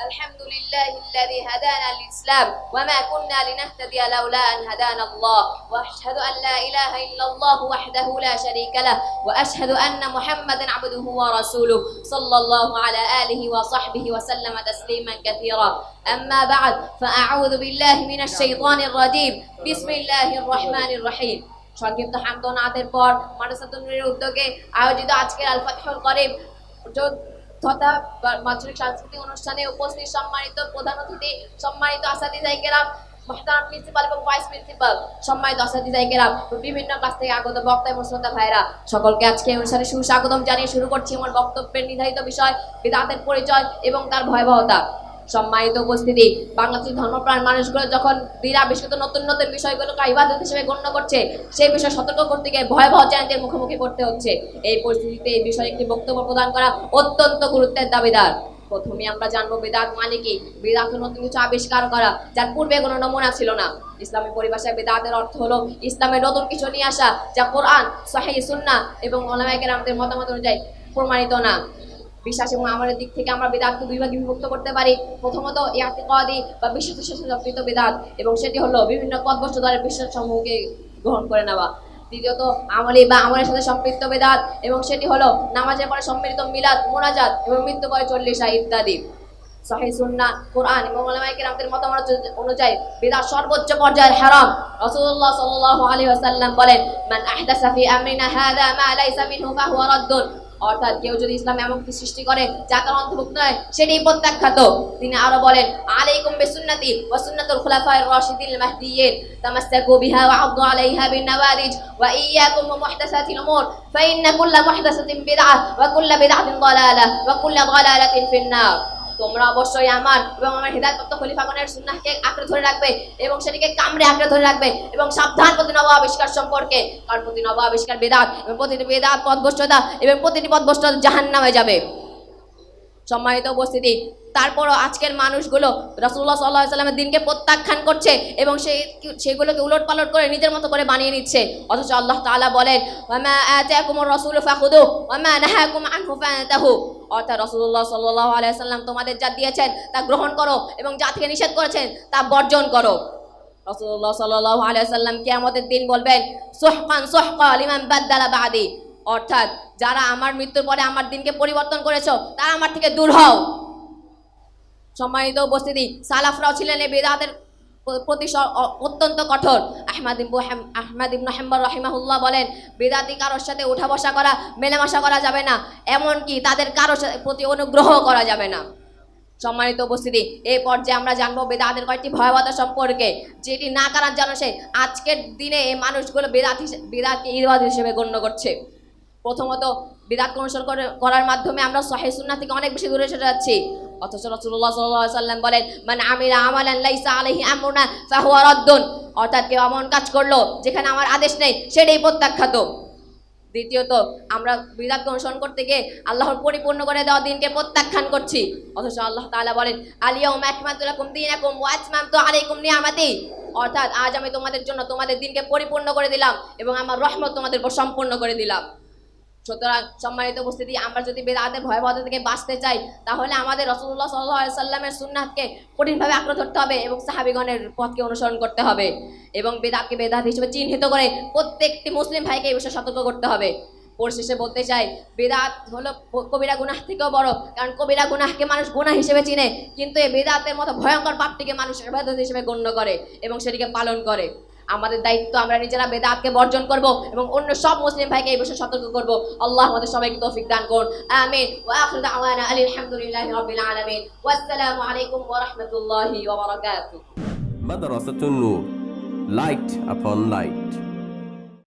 الحمد لله الذي هدانا للإسلام وما كنا لنهتدي لولا أن هدانا الله وأشهد أن لا إله إلا الله وحده لا شريك له وأشهد أن محمدا عبده ورسوله صلى الله على آله وصحبه وسلم تسليما كثيرا أما بعد فأعوذ بالله من الشيطان الرجيم بسم الله الرحمن الرحيم সংক্ষিপ্ত হামদ ও নাতের পর মাদ্রাসাতুন নূরের উদ্যোগে আয়োজিত আজকের আল ফাতহুল করিম তথা বাৎসরিক সাংস্কৃতিক অনুষ্ঠানে উপস্থিত সম্মানিত প্রধান অতিথি, সম্মানিত আসাতিজায়ে কেরাম, মহতারাম প্রিন্সিপাল এবং ভাইস প্রিন্সিপাল, সম্মানিত আসাতিজায়ে কেরাম, বিভিন্ন ক্লাস থেকে আগত বক্তা এবং শ্রোতা ভাইরা, সকলকে আজকে অনুষ্ঠানে সুস্বাগতম জানিয়ে শুরু করছি আমার বক্তব্যের নির্ধারিত বিষয় বিদআতের পরিচয় এবং তার ভয়াবহতা। সম্মানিত উপস্থিতি, বাংলাদেশের ধর্মপ্রাণ মানুষগুলো যখন আবিষ্কৃত নতুন নতুন বিষয়গুলোকে ইবাদত হিসেবে গণ্য করছে, সেই বিষয়ে সতর্ক করতে গিয়ে ভয়াবহ চ্যালেঞ্জের মুখোমুখি করতে হচ্ছে। এই পরিস্থিতিতে এই বিষয়ে একটি বক্তব্য প্রদান করা অত্যন্ত গুরুত্বের দাবিদার। প্রথমে আমরা জানবো বেদাত মানে কি। বেদাত নতুন কিছু আবিষ্কার করা যার পূর্বে কোনো নমুনা ছিল না। ইসলামী পরিভাষায় বেদাতের অর্থ হলো ইসলামে নতুন কিছু নিয়ে আসা যা কোরআন, সহিহ সুন্নাহ এবং উলামায়ে কেরামদের মতামত অনুযায়ী প্রমাণিত না। বিশ্বাস এবং আমলের দিক থেকে আমরা বেদাতকে দুই ভাগে বিভক্ত করতে পারি। প্রথমত ইতিকাদি বা বিশ্বাসের সাথে জড়িত বেদাত, এবং সেটি হলো বিভিন্ন পথভ্রষ্ট দলের বিশ্বাসসমূহকে গ্রহণ করে নেওয়া। দ্বিতীয়ত আমলি বা আমলের সাথে সম্পৃক্ত বেদাত, এবং সেটি হলো নামাজের পরে সম্মিলিত মিলাদ, মুনাজাত এবং মৃত্যু করে চল্লিশা ইত্যাদি। সহিহ সুন্নাহ, কোরআন এবং উলামায়ে কেরামদের মতামত অনুযায়ী বেদাত সর্বোচ্চ পর্যায়ের হারাম। রাসূলুল্লাহ সাল্লাল্লাহু আলাইহি ওয়াসাল্লাম বলেন, মান আহদাসা ফি আমরিনা হাযা মা লাইসা মিনহু ফাহুয়া রাদ্দুন। অর্থাৎ কেউ যদি ইসলামে এমন কিছু সৃষ্টি করে যা তার অন্তর্ভুক্ত নয়, সেটাই প্রত্যাখ্যাত। তিনি আরো বলেন, আলাইকুম বিসুন্নতি ওয়া সুন্নাতুল খুলাফায়ে রাশিদিল মাহদিয়্যিন তামাসসাকু বিহা ওয়া আদু আলাইহা বিন নাওয়ারিজ ওয়া ইয়্যাকুম ওয়া মুহদাসাতিল উমুর ফাইন্না কুল্লা মুহদাসাতিন বিদআহ ওয়া কুল্লা বিদআতিন দালালাহ ওয়া কুল্লা দালালাতিন ফিন-নার। তোমরা অবশ্যই আমার এবং আমার হিদায়াতপ্রাপ্ত খলিফাগণের সুন্নাহকে আঁকড়ে ধরে রাখবে এবং সেটিকে কামড়ে আঁকড়ে ধরে রাখবে, এবং সাবধান প্রতি নব আবিষ্কার সম্পর্কে, কারণ প্রতি নব আবিষ্কার বেদাত, এবং প্রতিটি বেদাত পথভ্রষ্টতা, এবং প্রতিটি পথভ্রষ্টতা জাহান্নামে যাবে। সম্মানিত উপস্থিতি, তারপরও আজকের মানুষগুলো রাসূলুল্লাহ সাল্লাল্লাহু আলাইহি ওয়াসাল্লামের দিনকে প্রত্যাখ্যান করছে এবং সেগুলোকে উলটপালট করে নিজের মতো করে বানিয়ে নিচ্ছে। অথচ আল্লাহ তাআলা বলেন, ওয়া মা আতাকুমুর রাসূলু ফাখুযুহু ওয়া মা নাহাকুম আনহু ফান্তাহু। অর্থাৎ রাসূলুল্লাহ সাল্লাল্লাহু আলাইহি ওয়াসাল্লাম তোমাদের যা দিয়েছেন তা গ্রহণ করো, এবং যা থেকে নিষেধ করেছেন তা বর্জন করো। রাসূলুল্লাহ সাল্লাল্লাহু আলাইহি ওয়াসাল্লাম কিয়ামতের দিন বলবেন, সুহকান সুহকা লিমান বাদদালা বাদি। অর্থাৎ যারা আমার মৃত্যুর পরে আমার দিনকে পরিবর্তন করেছো, তারা আমার থেকে দূর হও। সম্মানিত উপস্থিতি, সালাফরাও ছিলেন এই বেদাতের প্রতি অত্যন্ত কঠোর। আহমদ ইবনে হাম্বল রাহিমাহুল্লাহ বলেন, বেদাতি কারোর সাথে উঠা বসা করা, মেলামেশা করা যাবে না, এমনকি তাদের কারোর প্রতি অনুগ্রহ করা যাবে না। সম্মানিত উপস্থিতি, এই পর্যায়ে আমরা জানবো বেদাতের কয়েকটি ভয়াবহতা সম্পর্কে, যেটি না কারার জন্য সে আজকের দিনে এই মানুষগুলো বেদাতকে ইবাদত হিসেবে গণ্য করছে। প্রথমত, বেদাতকে অনুসরণ করার মাধ্যমে আমরা সহিহ সুন্নাহ থেকে অনেক বেশি দূরে সরে যাচ্ছি। অথচ রাসূলুল্লাহ সাল্লাল্লাহু আলাইহি ওয়াসাল্লাম বলেন, মান আমিলা আমালান লাইসা আলাইহি আমরুনা ফাহুয়া রাদ্দুন। অর্থাৎ কেউ এমন কাজ করলো যেখানে আমার আদেশ নেই, সেটাই প্রত্যাখ্যাত। দ্বিতীয়ত, আমরা বিদআতকে অনুসরণ করতে গিয়ে আল্লাহর পরিপূর্ণ করে দেওয়া দিনকে প্রত্যাখ্যান করছি। অথচ আল্লাহ তাআলা বলেন, আল-ইয়াউমা আকমালতু লাকুম দীনাকুম ওয়া আতমামতু আলাইকুম নি'মাতি। অর্থাৎ আজ আমি তোমাদের জন্য তোমাদের দিনকে পরিপূর্ণ করে দিলাম এবং আমার রহমত তোমাদের উপর সম্পূর্ণ করে দিলাম। সুতরাং সম্মানিত উপস্থিতি, আমরা যদি বেদাতের ভয়াবহতা থেকে বাঁচতে চাই, তাহলে আমাদের রাসূলুল্লাহ সাল্লাল্লাহু আলাইহি ওয়াসাল্লামের সুন্নাহকে কঠিনভাবে আঁকড়ে ধরতে হবে এবং সাহাবীগণের পথকে অনুসরণ করতে হবে, এবং বেদাতকে বেদাত হিসেবে চিহ্নিত করে প্রত্যেকটি মুসলিম ভাইকে এই বিষয়ে সতর্ক করতে হবে। পরিশেষে বলতে চাই, বেদাত হলো কবিরা গুনাহ থেকেও বড়, কারণ কবিরা গুনাহকে মানুষ গুনাহ হিসেবে চিনে, কিন্তু এই বেদাতের মতো ভয়ঙ্কর পাপটিকে মানুষ ইবাদত হিসেবে গণ্য করে এবং সেটিকে পালন করে। আমাদের দায়িত্ব, আমরা নিজেরা বেদাতকে বর্জন করব এবং অন্য সব মুসলিম ভাইকে এই বিষয়ে সতর্ক করব। আল্লাহ আমাদের সবাইকে তৌফিক দান করুন, আমিন। ওয়া আখিরু দাওয়ানা আলহামদুলিল্লাহি রাব্বিল আলামিন। ওয়াসসালামু আলাইকুম ওয়া রাহমাতুল্লাহি ওয়া বারাকাতুহু। Madrasatun Noor, light upon light.